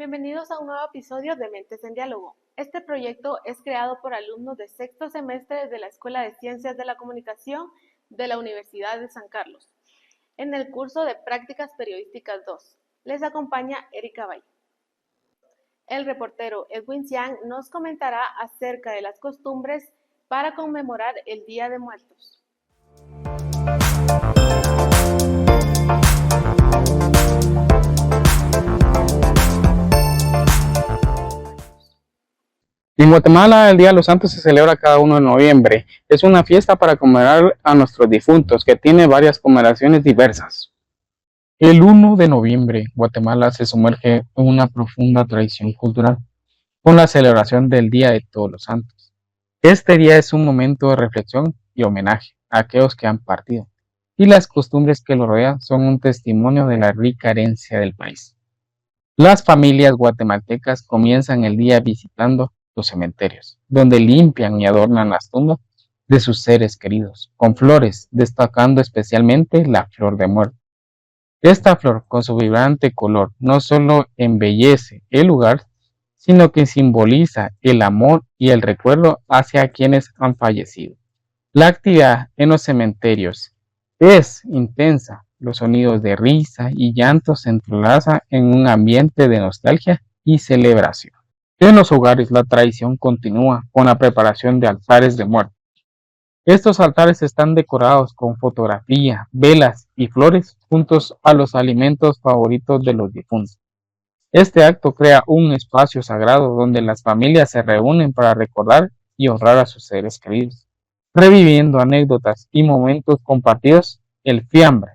Bienvenidos a un nuevo episodio de Mentes en Diálogo. Este proyecto es creado por alumnos de sexto semestre de la Escuela de Ciencias de la Comunicación de la Universidad de San Carlos, en el curso de Prácticas Periodísticas 2. Les acompaña Erika Valle. El reportero Edwin Xiang nos comentará acerca de las costumbres para conmemorar el Día de Muertos. En Guatemala, el Día de los Santos se celebra cada 1 de noviembre. Es una fiesta para conmemorar a nuestros difuntos, que tiene varias conmemoraciones diversas. El 1 de noviembre, Guatemala se sumerge en una profunda tradición cultural, con la celebración del Día de Todos los Santos. Este día es un momento de reflexión y homenaje a aquellos que han partido, y las costumbres que lo rodean son un testimonio de la rica herencia del país. Las familias guatemaltecas comienzan el día visitando los cementerios, donde limpian y adornan las tumbas de sus seres queridos, con flores, destacando especialmente la flor de muerte. Esta flor, con su vibrante color, no solo embellece el lugar, sino que simboliza el amor y el recuerdo hacia quienes han fallecido. La actividad en los cementerios es intensa. Los sonidos de risa y llanto se entrelazan en un ambiente de nostalgia y celebración. En los hogares la tradición continúa con la preparación de altares de muerte. Estos altares están decorados con fotografía, velas y flores juntos a los alimentos favoritos de los difuntos. Este acto crea un espacio sagrado donde las familias se reúnen para recordar y honrar a sus seres queridos, reviviendo anécdotas y momentos compartidos. El fiambre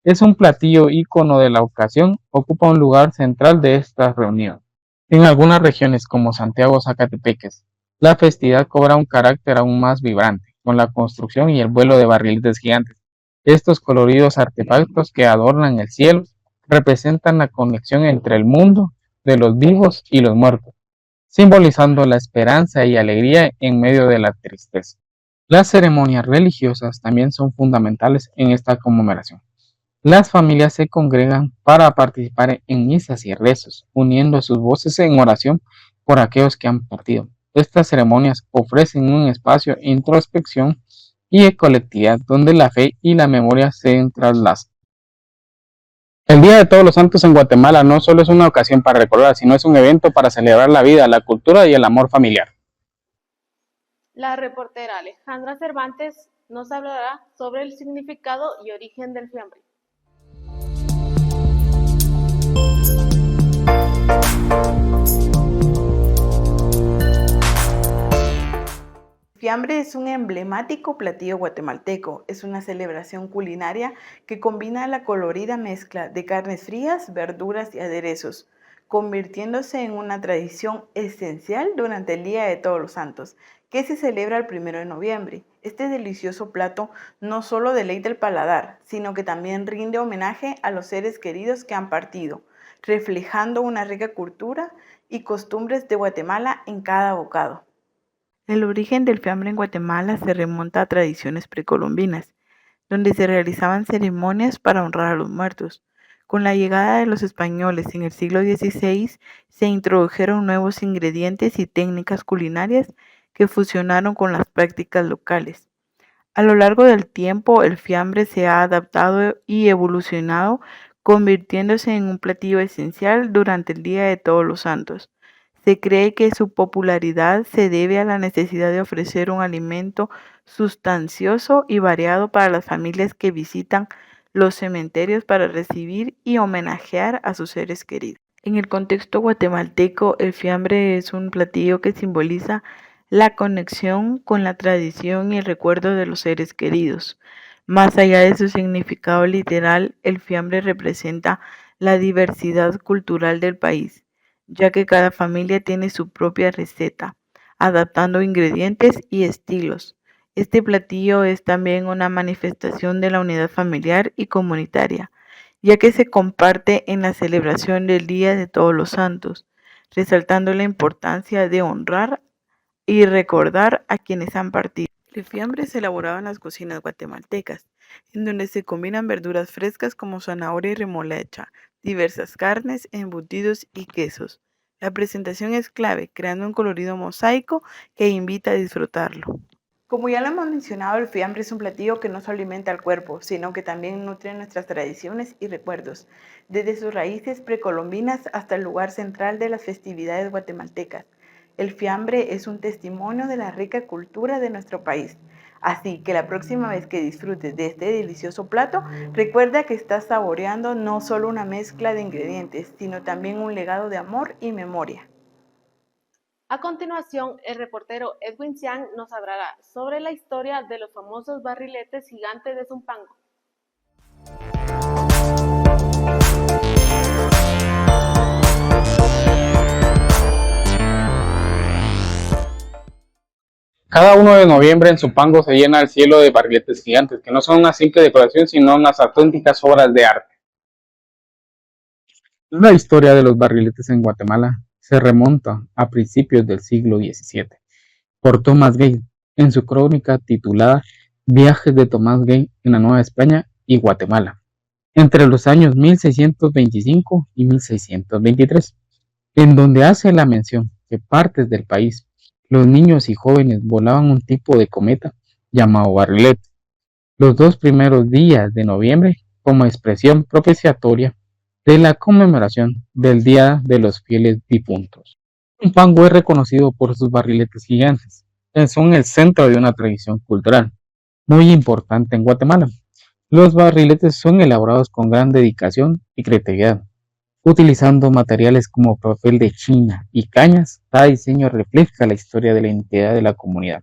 es un platillo ícono de la ocasión, ocupa un lugar central de esta reunión. En algunas regiones como Santiago Zacatepeques, la festividad cobra un carácter aún más vibrante, con la construcción y el vuelo de barriletes gigantes. Estos coloridos artefactos que adornan el cielo representan la conexión entre el mundo de los vivos y los muertos, simbolizando la esperanza y alegría en medio de la tristeza. Las ceremonias religiosas también son fundamentales en esta conmemoración. Las familias se congregan para participar en misas y rezos, uniendo sus voces en oración por aquellos que han partido. Estas ceremonias ofrecen un espacio de introspección y de colectividad donde la fe y la memoria se entrelazan. El Día de Todos los Santos en Guatemala no solo es una ocasión para recordar, sino es un evento para celebrar la vida, la cultura y el amor familiar. La reportera Alejandra Cervantes nos hablará sobre el significado y origen del fiambre. El fiambre es un emblemático platillo guatemalteco. Es una celebración culinaria que combina la colorida mezcla de carnes frías, verduras y aderezos, convirtiéndose en una tradición esencial durante el Día de Todos los Santos, que se celebra el 1 de noviembre. Este delicioso plato no solo deleita el paladar, sino que también rinde homenaje a los seres queridos que han partido, reflejando una rica cultura y costumbres de Guatemala en cada bocado. El origen del fiambre en Guatemala se remonta a tradiciones precolombinas, donde se realizaban ceremonias para honrar a los muertos. Con la llegada de los españoles en el siglo XVI, se introdujeron nuevos ingredientes y técnicas culinarias que fusionaron con las prácticas locales. A lo largo del tiempo, el fiambre se ha adaptado y evolucionado, convirtiéndose en un platillo esencial durante el Día de Todos los Santos. Se cree que su popularidad se debe a la necesidad de ofrecer un alimento sustancioso y variado para las familias que visitan los cementerios para recibir y homenajear a sus seres queridos. En el contexto guatemalteco, el fiambre es un platillo que simboliza la conexión con la tradición y el recuerdo de los seres queridos. Más allá de su significado literal, el fiambre representa la diversidad cultural del país, ya que cada familia tiene su propia receta, adaptando ingredientes y estilos. Este platillo es también una manifestación de la unidad familiar y comunitaria, ya que se comparte en la celebración del Día de Todos los Santos, resaltando la importancia de honrar y recordar a quienes han partido. El fiambre se elaboraba en las cocinas guatemaltecas, en donde se combinan verduras frescas como zanahoria y remolacha, diversas carnes, embutidos y quesos. La presentación es clave, creando un colorido mosaico que invita a disfrutarlo. Como ya lo hemos mencionado, el fiambre es un platillo que no solo alimenta al cuerpo, sino que también nutre nuestras tradiciones y recuerdos, desde sus raíces precolombinas hasta el lugar central de las festividades guatemaltecas. El fiambre es un testimonio de la rica cultura de nuestro país. Así que la próxima vez que disfrutes de este delicioso plato, recuerda que estás saboreando no solo una mezcla de ingredientes, sino también un legado de amor y memoria. A continuación, el reportero Edwin Xiang nos hablará sobre la historia de los famosos barriletes gigantes de Zumpango. Cada 1 de noviembre en Zumpango se llena el cielo de barriletes gigantes, que no son una simple decoración, sino unas auténticas obras de arte. La historia de los barriletes en Guatemala se remonta a principios del siglo XVII por Thomas Gale en su crónica titulada Viajes de Thomas Gale en la Nueva España y Guatemala, entre los años 1625 y 1623, en donde hace la mención que partes del país, los niños y jóvenes volaban un tipo de cometa llamado barrilete los 2 primeros días de noviembre como expresión propiciatoria de la conmemoración del Día de los Fieles Difuntos. Zumpango es reconocido por sus barriletes gigantes, que son el centro de una tradición cultural muy importante en Guatemala. Los barriletes son elaborados con gran dedicación y creatividad, utilizando materiales como papel de China y cañas. Cada diseño refleja la historia de la identidad de la comunidad.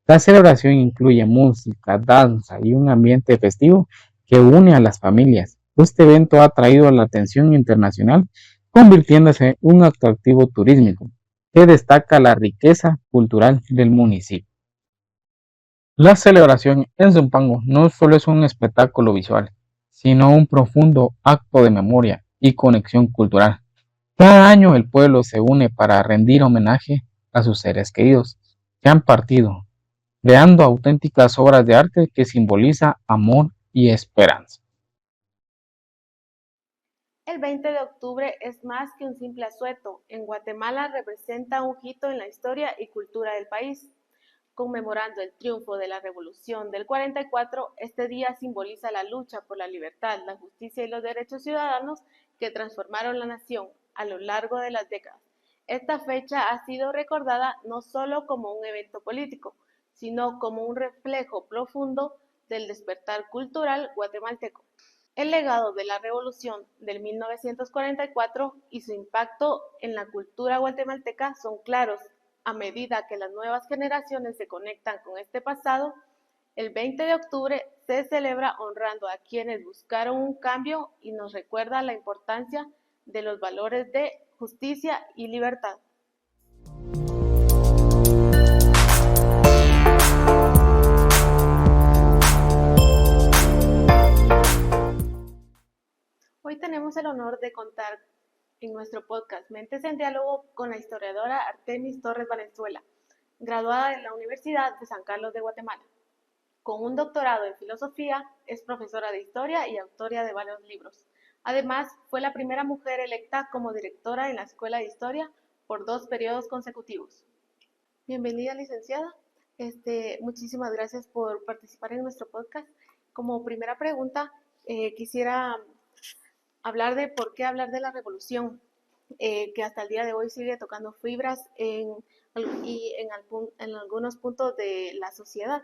La celebración incluye música, danza y un ambiente festivo que une a las familias. Este evento ha atraído la atención internacional, convirtiéndose en un atractivo turístico que destaca la riqueza cultural del municipio. La celebración en Zumpango no solo es un espectáculo visual, sino un profundo acto de memoria y conexión cultural. Cada año el pueblo se une para rendir homenaje a sus seres queridos que han partido, creando auténticas obras de arte que simboliza amor y esperanza. El 20 de octubre es más que un simple asueto. En Guatemala representa un hito en la historia y cultura del país. Conmemorando el triunfo de la Revolución del 44, este día simboliza la lucha por la libertad, la justicia y los derechos ciudadanos que transformaron la nación a lo largo de las décadas. Esta fecha ha sido recordada no solo como un evento político, sino como un reflejo profundo del despertar cultural guatemalteco. El legado de la Revolución del 1944 y su impacto en la cultura guatemalteca son claros. A medida que las nuevas generaciones se conectan con este pasado, el 20 de octubre se celebra honrando a quienes buscaron un cambio y nos recuerda la importancia de los valores de justicia y libertad. Hoy tenemos el honor de contar en nuestro podcast Mentes en Diálogo con la historiadora Artemis Torres Valenzuela, graduada de la Universidad de San Carlos de Guatemala. Con un doctorado en filosofía, es profesora de historia y autora de varios libros. Además, fue la primera mujer electa como directora en la Escuela de Historia por 2 periodos consecutivos. Bienvenida, licenciada. Muchísimas gracias por participar en nuestro podcast. Como primera pregunta, quisiera hablar de por qué hablar de la revolución, que hasta el día de hoy sigue tocando fibras en algunos puntos de la sociedad.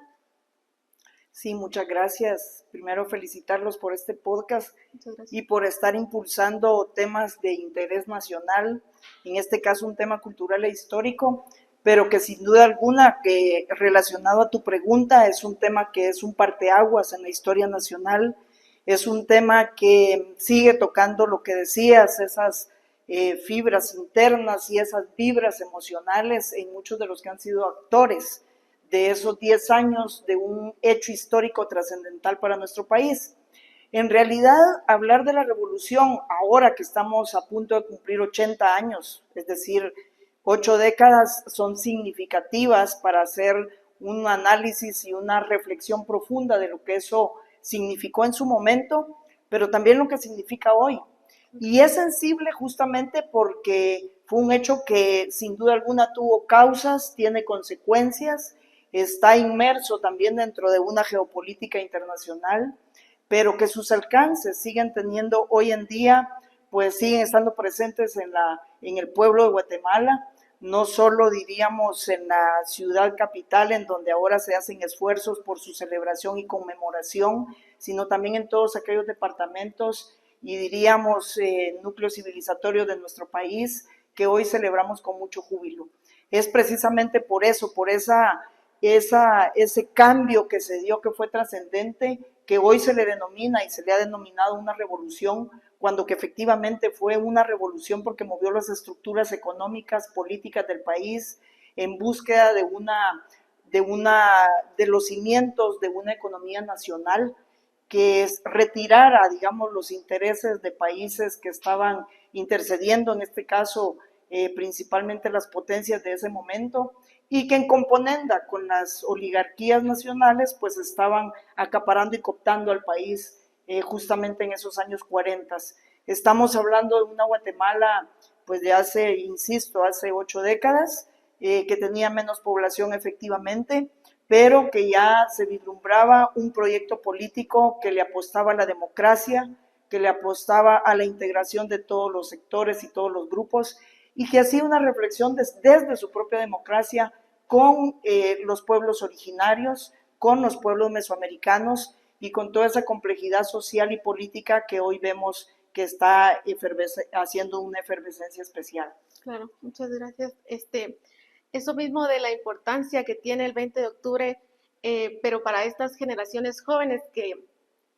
Sí, muchas gracias. Primero felicitarlos por este podcast y por estar impulsando temas de interés nacional, en este caso un tema cultural e histórico, pero que sin duda alguna que relacionado a tu pregunta es un tema que es un parteaguas en la historia nacional, es un tema que sigue tocando lo que decías, esas fibras internas y esas vibras emocionales en muchos de los que han sido actores de esos 10 años de un hecho histórico trascendental para nuestro país. En realidad, hablar de la revolución, ahora que estamos a punto de cumplir 80 años, es decir, 8 décadas, son significativas para hacer un análisis y una reflexión profunda de lo que eso significó en su momento, pero también lo que significa hoy. Y es sensible justamente porque Fue un hecho que sin duda alguna tuvo causas, tiene consecuencias, está inmerso también dentro de una geopolítica internacional, pero que sus alcances siguen teniendo hoy en día, pues siguen estando presentes en el pueblo de Guatemala, no solo diríamos en la ciudad capital, en donde ahora se hacen esfuerzos por su celebración y conmemoración, sino también en todos aquellos departamentos y diríamos núcleos civilizatorios de nuestro país que hoy celebramos con mucho júbilo. Es precisamente por eso, por ese cambio que se dio, que fue trascendente, que hoy se le denomina y se le ha denominado una revolución, cuando que efectivamente fue una revolución porque movió las estructuras económicas, políticas del país en búsqueda de los cimientos de una economía nacional que retirara, digamos, los intereses de países que estaban intercediendo, en este caso, principalmente las potencias de ese momento, y que en componenda con las oligarquías nacionales, pues estaban acaparando y cooptando al país justamente en esos años 40. Estamos hablando de una Guatemala, pues de hace, insisto, hace 8 décadas, que tenía menos población efectivamente, pero que ya se vislumbraba un proyecto político que le apostaba a la democracia, que le apostaba a la integración de todos los sectores y todos los grupos, y que hacía una reflexión desde su propia democracia con los pueblos originarios, con los pueblos mesoamericanos y con toda esa complejidad social y política que hoy vemos que está haciendo una efervescencia especial. Claro, muchas gracias. Eso mismo de la importancia que tiene el 20 de octubre, pero para estas generaciones jóvenes que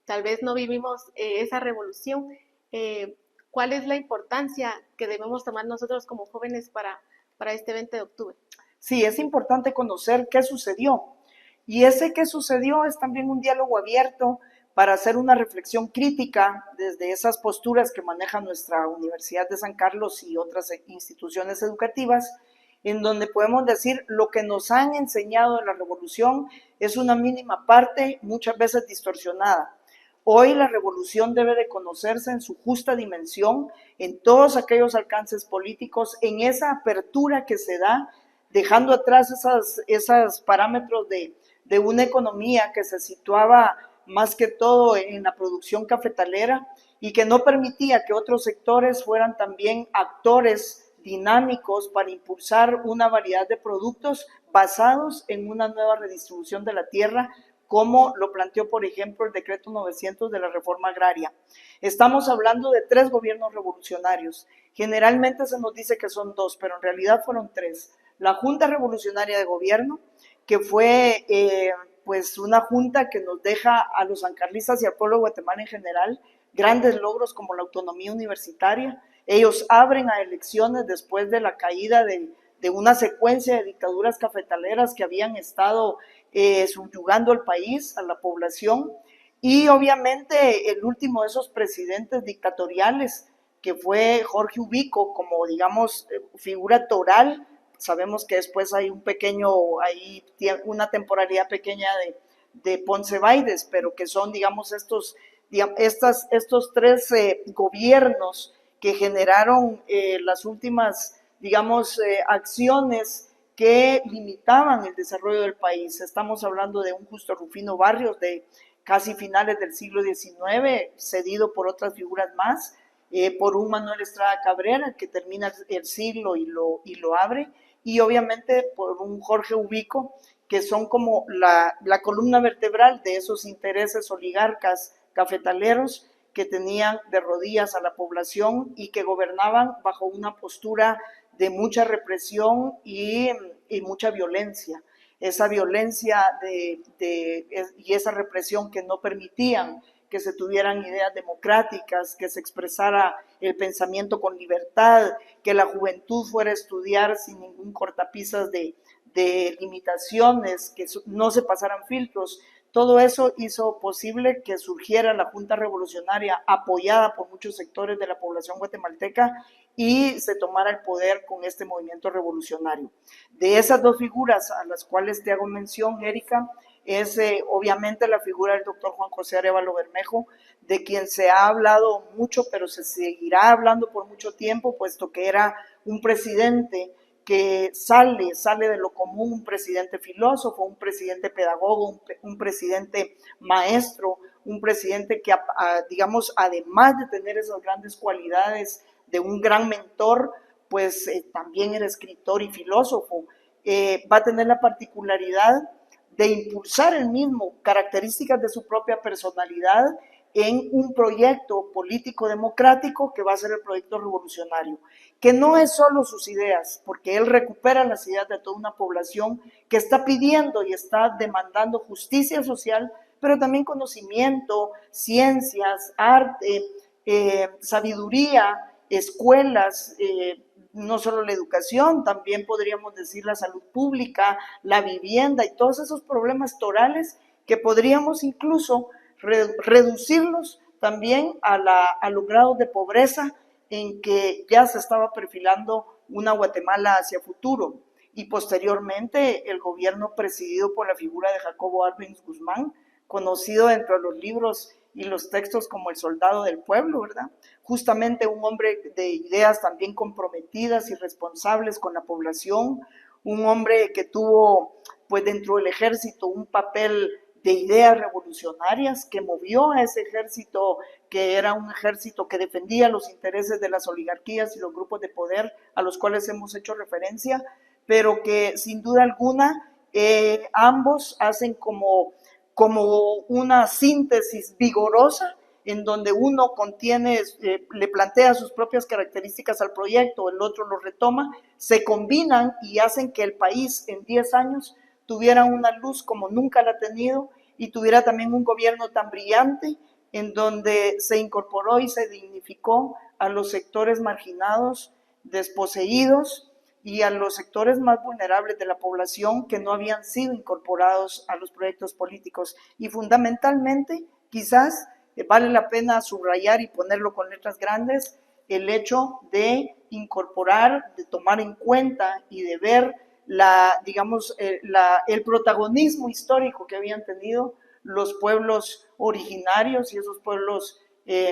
tal vez no vivimos esa revolución, ¿cuál es la importancia que debemos tomar nosotros como jóvenes para este 20 de octubre? Sí, es importante conocer qué sucedió. Y ese qué sucedió es también un diálogo abierto para hacer una reflexión crítica desde esas posturas que maneja nuestra Universidad de San Carlos y otras instituciones educativas, en donde podemos decir lo que nos han enseñado de la revolución es una mínima parte, muchas veces distorsionada. Hoy la revolución debe de conocerse en su justa dimensión, en todos aquellos alcances políticos, en esa apertura que se da, dejando atrás esos parámetros de una economía que se situaba más que todo en la producción cafetalera y que no permitía que otros sectores fueran también actores dinámicos para impulsar una variedad de productos basados en una nueva redistribución de la tierra, como lo planteó, por ejemplo, el decreto 900 de la reforma agraria. Estamos hablando de 3 gobiernos revolucionarios. Generalmente se nos dice que son 2, pero en realidad fueron 3. La Junta Revolucionaria de Gobierno, que fue pues una junta que nos deja a los sancarlistas y al pueblo de Guatemala en general grandes logros como la autonomía universitaria. Ellos abren a elecciones después de la caída de una secuencia de dictaduras cafetaleras que habían estado subyugando al país, a la población, y obviamente el último de esos presidentes dictatoriales, que fue Jorge Ubico, como digamos figura toral. Sabemos que después hay una temporalidad pequeña de Ponce Baides, pero que son, digamos, estos 3 gobiernos que generaron las últimas, digamos, acciones que limitaban el desarrollo del país. Estamos hablando de un Justo Rufino Barrios de casi finales del siglo XIX, cedido por otras figuras más, por un Manuel Estrada Cabrera, que termina el siglo y lo abre, y obviamente por un Jorge Ubico, que son como la columna vertebral de esos intereses oligarcas cafetaleros que tenían de rodillas a la población y que gobernaban bajo una postura de mucha represión y mucha violencia. Esa violencia y esa represión que no permitían que se tuvieran ideas democráticas, que se expresara el pensamiento con libertad, que la juventud fuera a estudiar sin ningún cortapisas de limitaciones, que no se pasaran filtros. Todo eso hizo posible que surgiera la Junta Revolucionaria, apoyada por muchos sectores de la población guatemalteca, y se tomara el poder con este movimiento revolucionario. De esas 2 figuras a las cuales te hago mención, Erika, es obviamente la figura del doctor Juan José Arévalo Bermejo, de quien se ha hablado mucho, pero se seguirá hablando por mucho tiempo, puesto que era un presidente que sale de lo común, un presidente filósofo, un presidente pedagogo, un presidente maestro, un presidente que, digamos, además de tener esas grandes cualidades de un gran mentor, pues también era escritor y filósofo. Va a tener la particularidad de impulsar el mismo características de su propia personalidad en un proyecto político democrático que va a ser el proyecto revolucionario, que no es solo sus ideas, porque él recupera las ideas de toda una población que está pidiendo y está demandando justicia social, pero también conocimiento, ciencias, arte, sabiduría, escuelas, no solo la educación, también podríamos decir la salud pública, la vivienda y todos esos problemas torales que podríamos incluso reducirlos también a los grados de pobreza en que ya se estaba perfilando una Guatemala hacia futuro. Y posteriormente el gobierno presidido por la figura de Jacobo Arbenz Guzmán, conocido dentro de los libros y los textos como el soldado del pueblo, ¿verdad? Justamente un hombre de ideas también comprometidas y responsables con la población, un hombre que tuvo pues dentro del ejército un papel de ideas revolucionarias, que movió a ese ejército, que era un ejército que defendía los intereses de las oligarquías y los grupos de poder a los cuales hemos hecho referencia, pero que sin duda alguna ambos hacen como una síntesis vigorosa en donde uno le plantea sus propias características al proyecto, el otro lo retoma, se combinan y hacen que el país en 10 años tuviera una luz como nunca la ha tenido y tuviera también un gobierno tan brillante en donde se incorporó y se dignificó a los sectores marginados, desposeídos y a los sectores más vulnerables de la población que no habían sido incorporados a los proyectos políticos. Y fundamentalmente, quizás vale la pena subrayar y ponerlo con letras grandes, el hecho de incorporar, de tomar en cuenta y de ver el protagonismo histórico que habían tenido los pueblos originarios y esos pueblos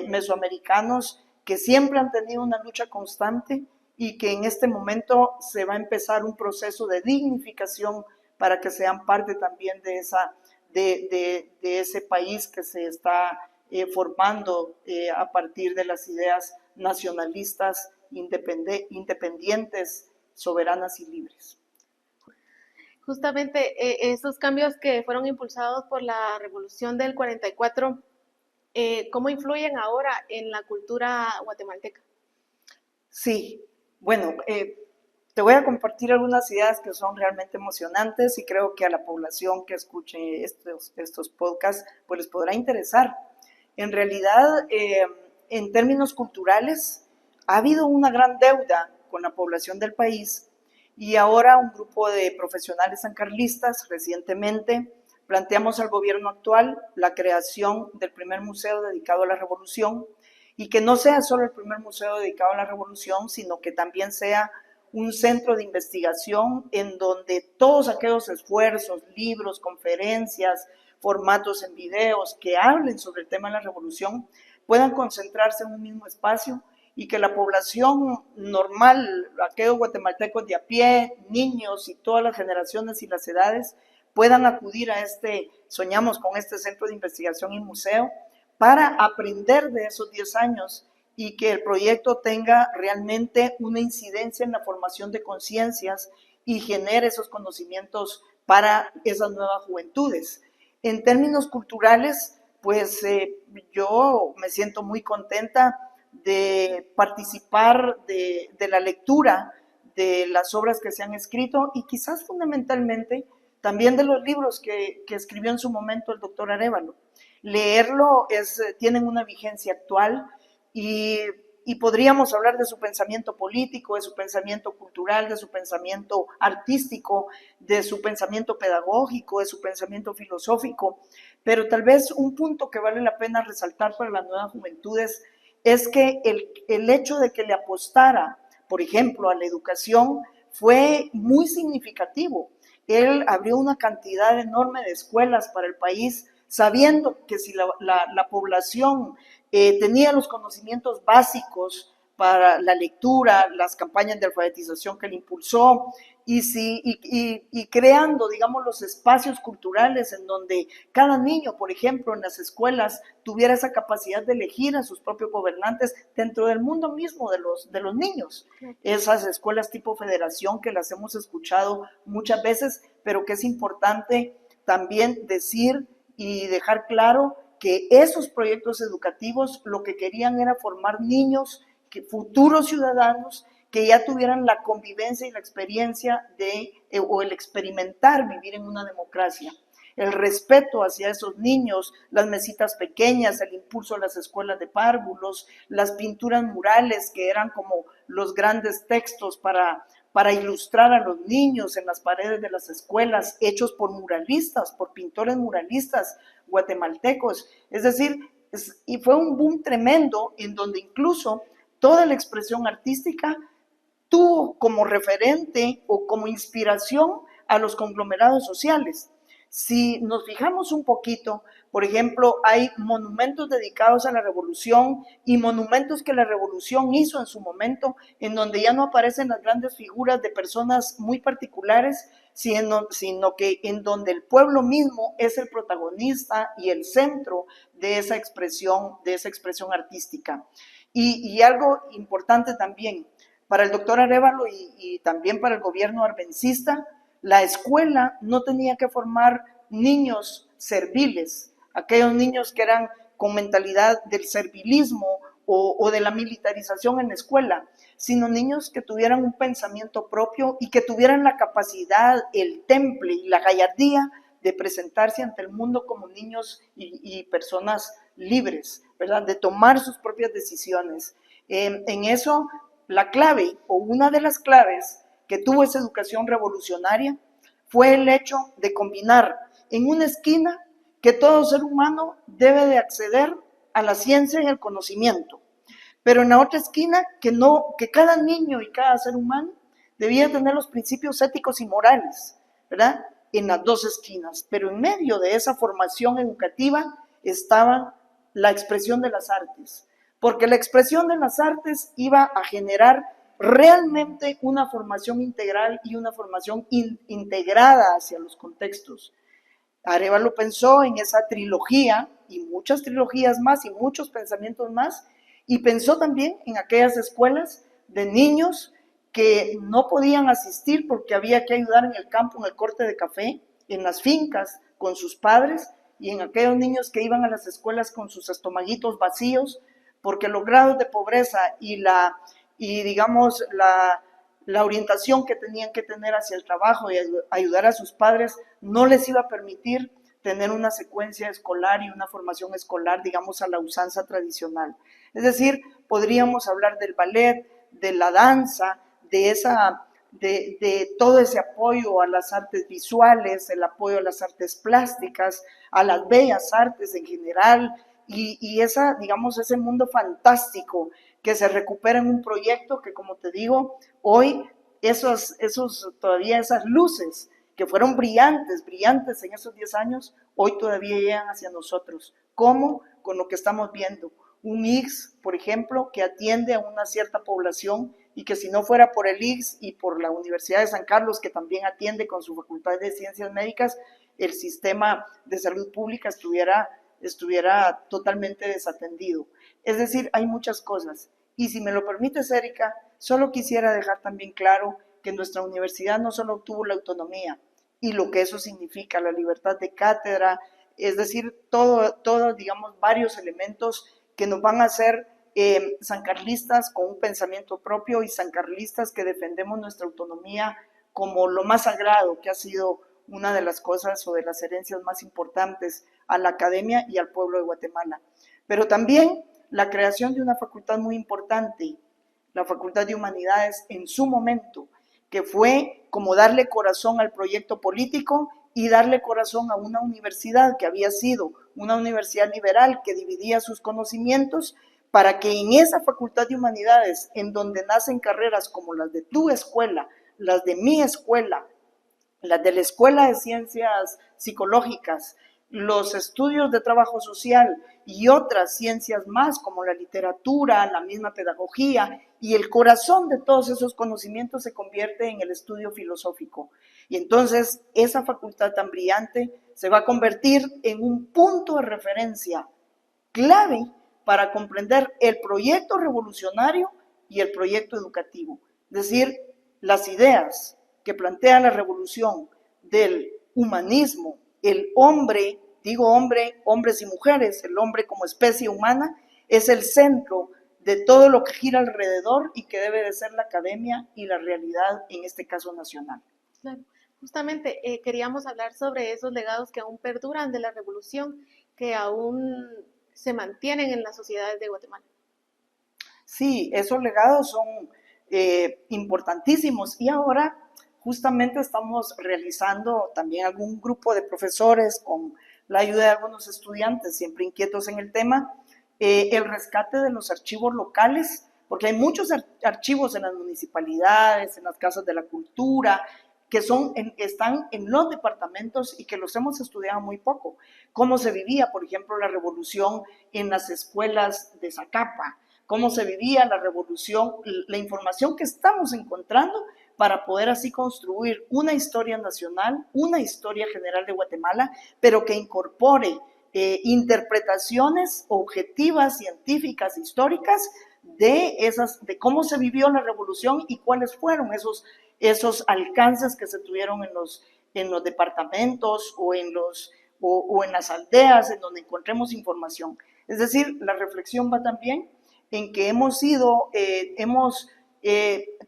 mesoamericanos que siempre han tenido una lucha constante y que en este momento se va a empezar un proceso de dignificación para que sean parte también de ese país que se está formando a partir de las ideas nacionalistas, independientes, soberanas y libres. Justamente esos cambios que fueron impulsados por la Revolución del 44, ¿cómo influyen ahora en la cultura guatemalteca? Sí, bueno, te voy a compartir algunas ideas que son realmente emocionantes y creo que a la población que escuche estos podcasts pues les podrá interesar. En realidad, en términos culturales, ha habido una gran deuda con la población del país y ahora un grupo de profesionales sancarlistas recientemente planteamos al gobierno actual la creación del primer museo dedicado a la revolución y que no sea solo el primer museo dedicado a la revolución, sino que también sea un centro de investigación en donde todos aquellos esfuerzos, libros, conferencias, formatos en videos que hablen sobre el tema de la revolución puedan concentrarse en un mismo espacio y que la población normal, aquellos guatemaltecos de a pie, niños y todas las generaciones y las edades puedan acudir a soñamos con este centro de investigación y museo para aprender de esos 10 años y que el proyecto tenga realmente una incidencia en la formación de conciencias y genere esos conocimientos para esas nuevas juventudes. En términos culturales, pues yo me siento muy contenta de participar de la lectura de las obras que se han escrito y quizás fundamentalmente también de los libros que escribió en su momento el doctor Arévalo. Leerlo tienen una vigencia actual y podríamos hablar de su pensamiento político, de su pensamiento cultural, de su pensamiento artístico, de su pensamiento pedagógico, de su pensamiento filosófico, pero tal vez un punto que vale la pena resaltar para las nuevas juventudes es que el hecho de que le apostara, por ejemplo, a la educación fue muy significativo. él abrió una cantidad enorme de escuelas para el país, sabiendo que si la población tenía los conocimientos básicos para la lectura, las campañas de alfabetización que él impulsó, y creando, digamos, los espacios culturales en donde cada niño, por ejemplo, en las escuelas, tuviera esa capacidad de elegir a sus propios gobernantes dentro del mundo mismo de los niños. Esas escuelas tipo federación que las hemos escuchado muchas veces, pero que es importante también decir y dejar claro que esos proyectos educativos lo que querían era formar niños, futuros ciudadanos, que ya tuvieran la convivencia y la experiencia o el experimentar vivir en una democracia. El respeto hacia esos niños, las mesitas pequeñas, el impulso a las escuelas de párvulos, las pinturas murales que eran como los grandes textos para ilustrar a los niños en las paredes de las escuelas, hechos por muralistas, por pintores muralistas guatemaltecos. Es decir, y fue un boom tremendo en donde incluso toda la expresión artística tuvo como referente o como inspiración a los conglomerados sociales. Si nos fijamos un poquito, por ejemplo, hay monumentos dedicados a la revolución y monumentos que la revolución hizo en su momento, en donde ya no aparecen las grandes figuras de personas muy particulares, sino que en donde el pueblo mismo es el protagonista y el centro de esa expresión artística. Y algo importante también, para el doctor Arévalo y también para el gobierno arbencista, la escuela no tenía que formar niños serviles, aquellos niños que eran con mentalidad del servilismo o de la militarización en la escuela, sino niños que tuvieran un pensamiento propio y que tuvieran la capacidad, el temple y la gallardía de presentarse ante el mundo como niños y personas libres, ¿verdad? De tomar sus propias decisiones. En eso, la clave o una de las claves que tuvo esa educación revolucionaria fue el hecho de combinar en una esquina que todo ser humano debe de acceder a la ciencia y al conocimiento, pero en la otra esquina que cada niño y cada ser humano debía tener los principios éticos y morales, ¿verdad? En las dos esquinas, pero en medio de esa formación educativa estaba la expresión de las artes, porque la expresión de las artes iba a generar realmente una formación integral y una formación integrada hacia los contextos. Arévalo pensó en esa trilogía y muchas trilogías más y muchos pensamientos más, y pensó también en aquellas escuelas de niños que no podían asistir porque había que ayudar en el campo, en el corte de café, en las fincas con sus padres, y en aquellos niños que iban a las escuelas con sus estomaguitos vacíos, porque los grados de pobreza y digamos la orientación que tenían que tener hacia el trabajo y ayudar a sus padres no les iba a permitir tener una secuencia escolar y una formación escolar, digamos, a la usanza tradicional. Es decir, podríamos hablar del ballet, de la danza, de todo ese apoyo a las artes visuales, el apoyo a las artes plásticas, a las bellas artes en general, y digamos, ese mundo fantástico que se recupera en un proyecto que, como te digo, hoy todavía esas luces que fueron brillantes en esos 10 años, hoy todavía llegan hacia nosotros. ¿Cómo? Con lo que estamos viendo. Un ICS, por ejemplo, que atiende a una cierta población y que si no fuera por el ICS y por la Universidad de San Carlos, que también atiende con su Facultad de Ciencias Médicas, el sistema de salud pública estuviera totalmente desatendido. Es decir, hay muchas cosas. Y si me lo permites, Erika, solo quisiera dejar también claro que nuestra universidad no solo obtuvo la autonomía y lo que eso significa, la libertad de cátedra, es decir, todo digamos, varios elementos que nos van a hacer sancarlistas con un pensamiento propio y sancarlistas que defendemos nuestra autonomía como lo más sagrado, que ha sido una de las cosas o de las herencias más importantes a la academia y al pueblo de Guatemala. Pero también la creación de una facultad muy importante, la Facultad de Humanidades en su momento, que fue como darle corazón al proyecto político y darle corazón a una universidad que había sido una universidad liberal que dividía sus conocimientos, para que en esa Facultad de Humanidades, en donde nacen carreras como las de tu escuela, las de mi escuela, las de la Escuela de Ciencias Psicológicas, los estudios de trabajo social y otras ciencias más como la literatura, la misma pedagogía, y el corazón de todos esos conocimientos se convierte en el estudio filosófico. Y entonces esa facultad tan brillante se va a convertir en un punto de referencia clave para comprender el proyecto revolucionario y el proyecto educativo. Es decir, las ideas que plantea la revolución del humanismo, el hombre, digo hombre, hombres y mujeres, el hombre como especie humana, es el centro de todo lo que gira alrededor y que debe de ser la academia y la realidad, en este caso nacional. Claro. Justamente queríamos hablar sobre esos legados que aún perduran de la revolución, que aún se mantienen en las sociedades de Guatemala. Sí, esos legados son importantísimos y ahora justamente estamos realizando también algún grupo de profesores con la ayuda de algunos estudiantes siempre inquietos en el tema, el rescate de los archivos locales, porque hay muchos archivos en las municipalidades, en las casas de la cultura, que están en los departamentos y que los hemos estudiado muy poco. Cómo se vivía, por ejemplo, la revolución en las escuelas de Zacapa, cómo se vivía la revolución, la información que estamos encontrando para poder así construir una historia nacional, una historia general de Guatemala, pero que incorpore interpretaciones objetivas, científicas, históricas de cómo se vivió la revolución y cuáles fueron esos alcances que se tuvieron en los departamentos o en las aldeas en donde encontremos información. Es decir, la reflexión va también en que hemos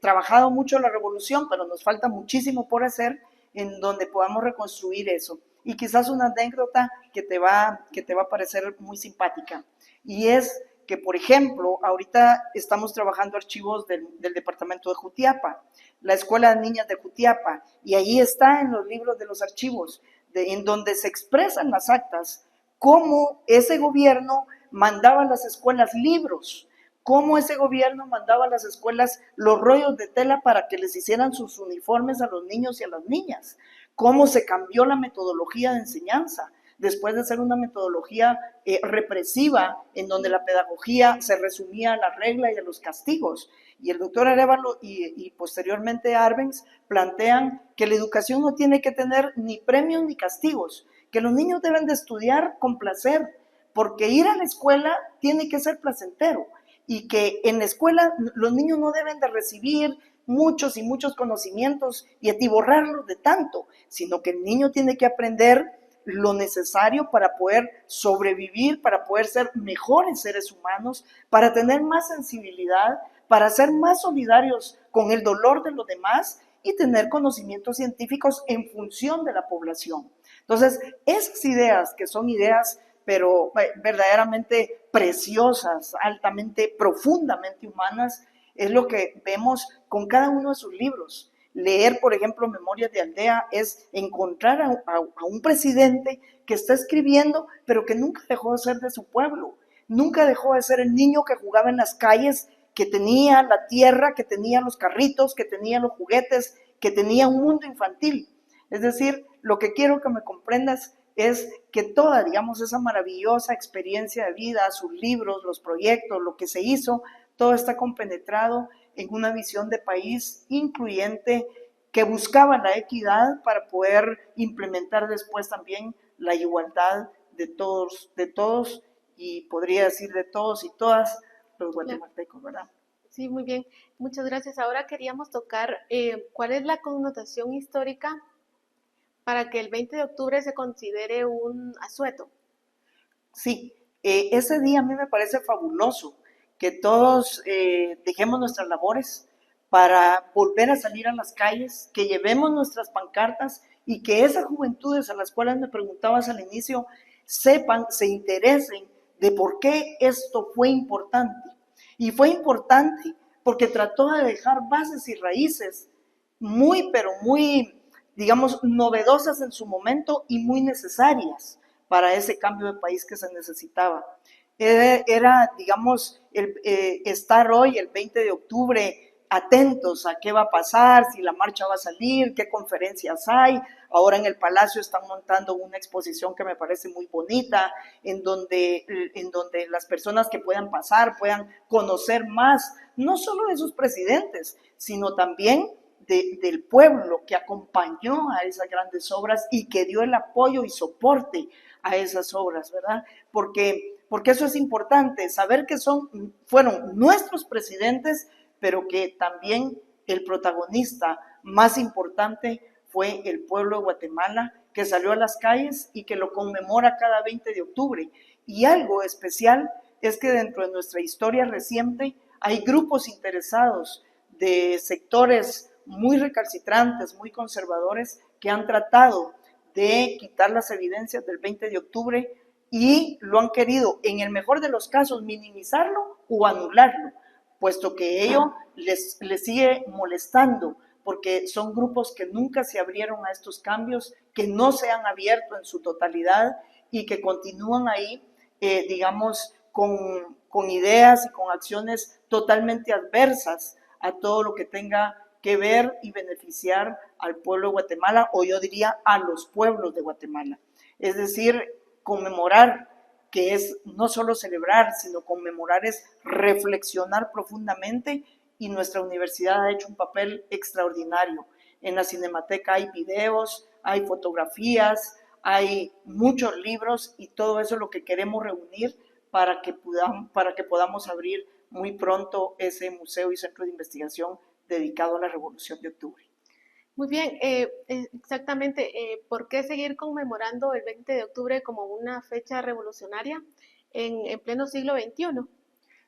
trabajado mucho la revolución, pero nos falta muchísimo por hacer en donde podamos reconstruir eso. Y quizás una anécdota que te va a parecer muy simpática, y es que, por ejemplo, ahorita estamos trabajando archivos del departamento de Jutiapa, la Escuela de Niñas de Jutiapa, y ahí está en los libros de los archivos, en donde se expresan las actas, cómo ese gobierno mandaba a las escuelas libros, cómo ese gobierno mandaba a las escuelas los rollos de tela para que les hicieran sus uniformes a los niños y a las niñas, cómo se cambió la metodología de enseñanza, después de ser una metodología represiva, en donde la pedagogía se resumía a la regla y a los castigos. Y el doctor Arévalo y posteriormente Arbenz plantean que la educación no tiene que tener ni premios ni castigos, que los niños deben de estudiar con placer, porque ir a la escuela tiene que ser placentero, y que en la escuela los niños no deben de recibir muchos y muchos conocimientos y atiborrarlos de tanto, sino que el niño tiene que aprender lo necesario para poder sobrevivir, para poder ser mejores seres humanos, para tener más sensibilidad, para ser más solidarios con el dolor de los demás y tener conocimientos científicos en función de la población. Entonces, esas ideas, que son ideas pero verdaderamente preciosas, altamente, profundamente humanas, es lo que vemos con cada uno de sus libros. Leer, por ejemplo, Memorias de Aldea es encontrar a un presidente que está escribiendo, pero que nunca dejó de ser de su pueblo, nunca dejó de ser el niño que jugaba en las calles, que tenía la tierra, que tenía los carritos, que tenía los juguetes, que tenía un mundo infantil. Es decir, lo que quiero que me comprendas es que toda, digamos, esa maravillosa experiencia de vida, sus libros, los proyectos, lo que se hizo, todo está compenetrado en una visión de país incluyente que buscaba la equidad para poder implementar después también la igualdad de todos y podría decir de todos y todas los guatemaltecos, ¿verdad? Sí, muy bien. Muchas gracias. Ahora queríamos tocar cuál es la connotación histórica para que el 20 de octubre se considere un asueto. Sí, ese día a mí me parece fabuloso que todos dejemos nuestras labores para volver a salir a las calles, que llevemos nuestras pancartas y que esas juventudes a las cuales me preguntabas al inicio sepan, se interesen de por qué esto fue importante. Y fue importante porque trató de dejar bases y raíces muy, pero muy, digamos, novedosas en su momento y muy necesarias para ese cambio de país que se necesitaba. Era digamos, estar hoy, el 20 de octubre, atentos a qué va a pasar, si la marcha va a salir, qué conferencias hay. Ahora en el Palacio están montando una exposición que me parece muy bonita, en donde las personas que puedan pasar puedan conocer más, no solo de sus presidentes, sino también del pueblo que acompañó a esas grandes obras y que dio el apoyo y soporte a esas obras, ¿verdad? Porque eso es importante, saber que fueron nuestros presidentes, pero que también el protagonista más importante fue el pueblo de Guatemala, que salió a las calles y que lo conmemora cada 20 de octubre. Y algo especial es que dentro de nuestra historia reciente hay grupos interesados de sectores muy recalcitrantes, muy conservadores, que han tratado de quitar las evidencias del 20 de octubre y lo han querido, en el mejor de los casos, minimizarlo o anularlo, puesto que ello les sigue molestando, porque son grupos que nunca se abrieron a estos cambios, que no se han abierto en su totalidad y que continúan ahí, digamos, con ideas y con acciones totalmente adversas a todo lo que tenga que ver y beneficiar al pueblo de Guatemala, o yo diría a los pueblos de Guatemala. Es decir, conmemorar, que es no solo celebrar, sino conmemorar es reflexionar profundamente, y nuestra universidad ha hecho un papel extraordinario. En la Cinemateca hay videos, hay fotografías, hay muchos libros, y todo eso es lo que queremos reunir para que podamos abrir muy pronto ese museo y centro de investigación dedicado a la Revolución de Octubre. Muy bien, exactamente, ¿por qué seguir conmemorando el 20 de octubre como una fecha revolucionaria en pleno siglo XXI?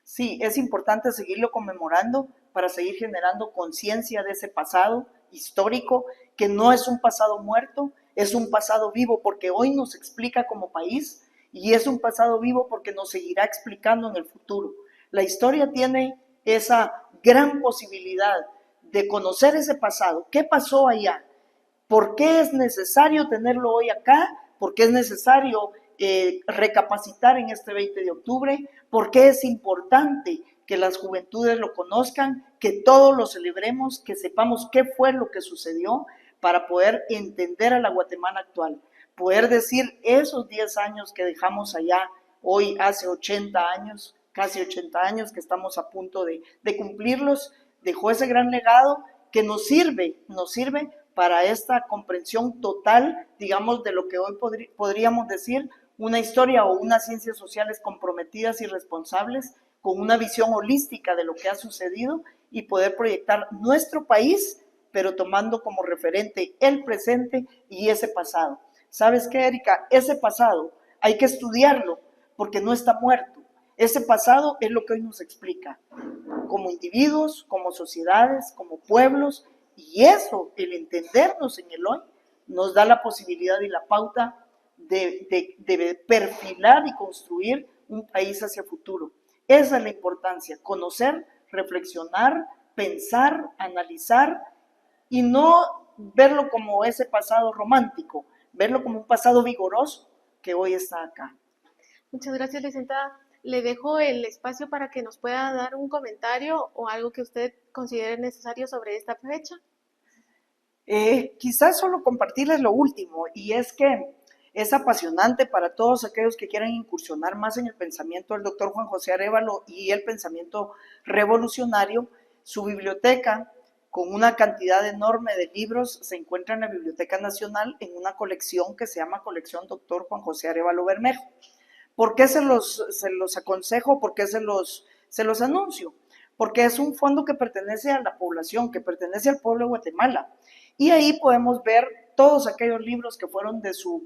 Sí, es importante seguirlo conmemorando para seguir generando conciencia de ese pasado histórico, que no es un pasado muerto, es un pasado vivo porque hoy nos explica como país, y es un pasado vivo porque nos seguirá explicando en el futuro. La historia tiene esa gran posibilidad de conocer ese pasado. ¿Qué pasó allá? ¿Por qué es necesario tenerlo hoy acá? ¿Por qué es necesario recapacitar en este 20 de octubre? ¿Por qué es importante que las juventudes lo conozcan, que todos lo celebremos, que sepamos qué fue lo que sucedió, para poder entender a la Guatemala actual? Poder decir, esos 10 años que dejamos allá, hoy hace 80 años, casi 80 años que estamos a punto de cumplirlos, dejó ese gran legado que nos sirve para esta comprensión total, digamos, de lo que hoy podríamos decir una historia o unas ciencias sociales comprometidas y responsables, con una visión holística de lo que ha sucedido, y poder proyectar nuestro país, pero tomando como referente el presente y ese pasado. ¿Sabes qué, Erika? Ese pasado hay que estudiarlo porque no está muerto. Ese pasado es lo que hoy nos explica como individuos, como sociedades, como pueblos, y eso, el entendernos en el hoy, nos da la posibilidad y la pauta de perfilar y construir un país hacia el futuro. Esa es la importancia, conocer, reflexionar, pensar, analizar, y no verlo como ese pasado romántico, verlo como un pasado vigoroso que hoy está acá. Muchas gracias, licenciada. Le dejo el espacio para que nos pueda dar un comentario o algo que usted considere necesario sobre esta fecha. Quizás solo compartirles lo último, y es que es apasionante para todos aquellos que quieran incursionar más en el pensamiento del doctor Juan José Arévalo y el pensamiento revolucionario. Su biblioteca, con una cantidad enorme de libros, se encuentra en la Biblioteca Nacional en una colección que se llama Colección Doctor Juan José Arévalo Bermejo. ¿Por qué se los aconsejo? ¿Por qué se los anuncio? Porque es un fondo que pertenece a la población, que pertenece al pueblo de Guatemala. Y ahí podemos ver todos aquellos libros que fueron de su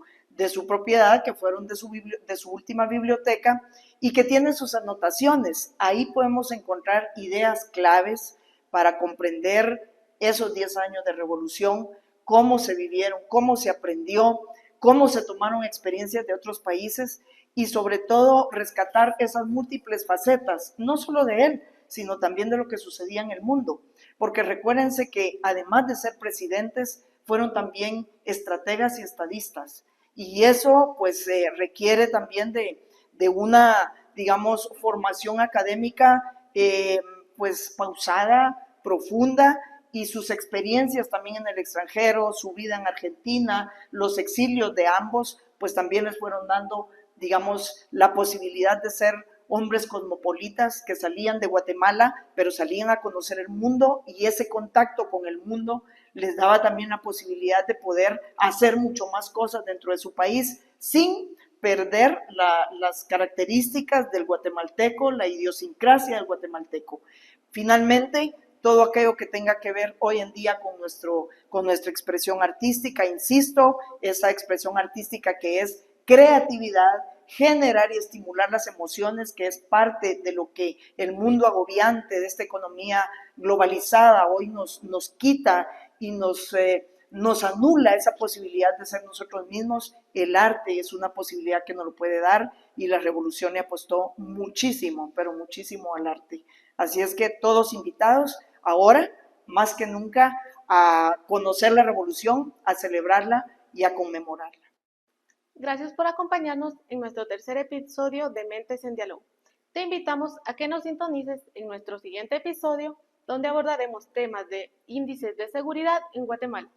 propiedad, que fueron de su última biblioteca, y que tienen sus anotaciones. Ahí podemos encontrar ideas claves para comprender esos 10 años de revolución, cómo se vivieron, cómo se aprendió, cómo se tomaron experiencias de otros países, y sobre todo rescatar esas múltiples facetas, no solo de él, sino también de lo que sucedía en el mundo. Porque recuérdense que además de ser presidentes, fueron también estrategas y estadistas. Y eso pues requiere también de una, digamos, formación académica pues pausada, profunda, y sus experiencias también en el extranjero, su vida en Argentina, los exilios de ambos, pues también les fueron dando, digamos, la posibilidad de ser hombres cosmopolitas que salían de Guatemala, pero salían a conocer el mundo, y ese contacto con el mundo les daba también la posibilidad de poder hacer mucho más cosas dentro de su país sin perder las características del guatemalteco, la idiosincrasia del guatemalteco. Finalmente, todo aquello que tenga que ver hoy en día con nuestra expresión artística, insisto, esa expresión artística que es creatividad, generar y estimular las emociones, que es parte de lo que el mundo agobiante de esta economía globalizada hoy nos quita y nos anula esa posibilidad de ser nosotros mismos. El arte es una posibilidad que nos lo puede dar, y la revolución le apostó muchísimo, pero muchísimo al arte. Así es que todos invitados ahora, más que nunca, a conocer la revolución, a celebrarla y a conmemorarla. Gracias por acompañarnos en nuestro tercer episodio de Mentes en Diálogo. Te invitamos a que nos sintonices en nuestro siguiente episodio, donde abordaremos temas de índices de seguridad en Guatemala.